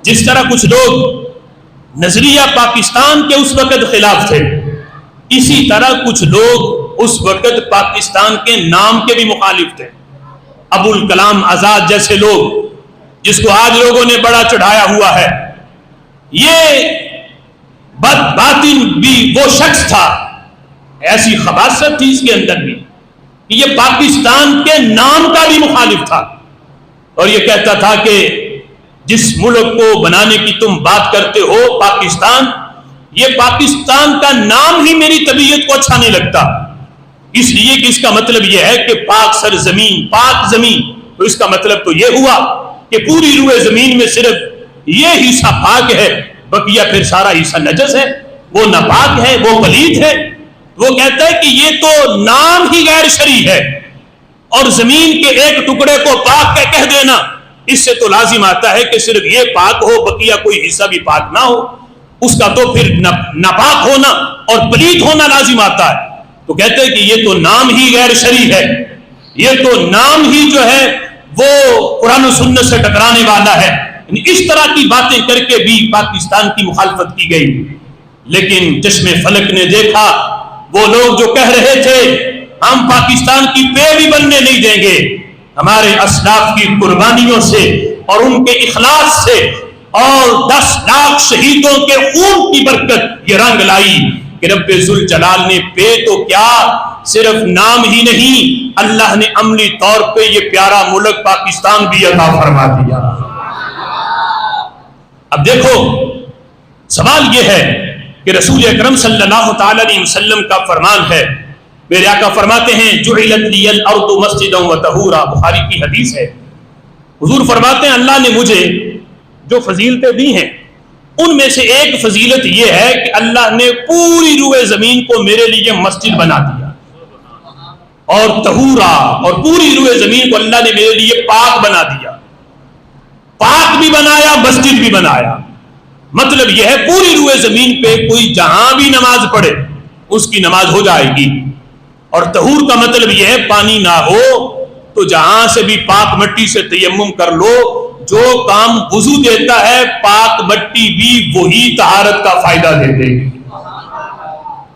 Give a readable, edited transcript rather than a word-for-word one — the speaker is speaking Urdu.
جس طرح کچھ لوگ نظریہ پاکستان کے اس وقت خلاف تھے، اسی طرح کچھ لوگ اس وقت پاکستان کے نام کے بھی مخالف تھے۔ ابو الکلام آزاد جیسے لوگ، جس کو آج لوگوں نے بڑا چڑھایا ہوا ہے، یہ بد باطن بھی وہ شخص تھا، ایسی خباثت تھی اس کے اندر بھی کہ یہ پاکستان کے نام کا بھی مخالف تھا، اور یہ کہتا تھا کہ جس ملک کو بنانے کی تم بات کرتے ہو پاکستان، یہ پاکستان کا نام ہی میری طبیعت کو اچھا نہیں لگتا، اس لیے کہ اس کا مطلب یہ ہے کہ پاک سرزمین، پاک زمین، تو اس کا مطلب تو یہ ہوا کہ پوری روئے زمین میں صرف یہ حصہ پاک ہے، بقیہ پھر سارا حصہ نجس ہے، وہ ناپاک ہے، وہ پلید ہے۔ وہ کہتا ہے کہ یہ تو نام ہی غیر شرعی ہے، اور زمین کے ایک ٹکڑے کو پاک کہہ دینا، اس سے تو لازم آتا ہے کہ صرف یہ پاک ہو، بقیہ کوئی حصہ بھی پاک نہ ہو، اس کا تو پھر ناپاک ہونا اور پلید ہونا لازم آتا ہے۔ تو کہتے ہیں کہ یہ تو نام ہی غیر شرعی ہے، یہ تو نام ہی جو ہے وہ قرآن و سنت سے ٹکرانے والا ہے۔ اس طرح کی باتیں کر کے بھی پاکستان کی مخالفت کی گئی، لیکن چشم فلک نے دیکھا وہ لوگ جو کہہ رہے تھے ہم پاکستان کی پے بھی بننے نہیں دیں گے، ہمارے اسلاف کی قربانیوں سے اور ان کے اخلاص سے اور 10 لاکھ شہیدوں کے خون کی برکت یہ رنگ لائی کہ رب ذوالجلال نے پے تو کیا، صرف نام ہی نہیں، اللہ نے عملی طور پہ یہ پیارا ملک پاکستان بھی عطا فرما دیا۔ اب دیکھو سوال یہ ہے کہ رسول اکرم صلی اللہ تعالی علیہ وسلم کا فرمان ہے، میرے آقا فرماتے ہیں جعلت لی الارض مسجدا وطہورا، بخاری کی حدیث ہے، حضور فرماتے ہیں اللہ نے مجھے جو فضیلتیں دی ہیں ان میں سے ایک فضیلت یہ ہے کہ اللہ نے پوری روئے زمین کو میرے لیے مسجد بنا دیا، اور طہورا، اور پوری روئے زمین کو اللہ نے میرے لیے پاک بنا دیا، پاک بھی بنایا مسجد بھی بنایا۔ مطلب یہ ہے پوری روئے زمین پہ کوئی جہاں بھی نماز پڑھے اس کی نماز ہو جائے گی، اور طہور کا مطلب یہ ہے پانی نہ ہو تو جہاں سے بھی پاک مٹی سے تیمم کر لو، جو کام وضو دیتا ہے پاک مٹی بھی وہی طہارت کا فائدہ دیتے ہیں۔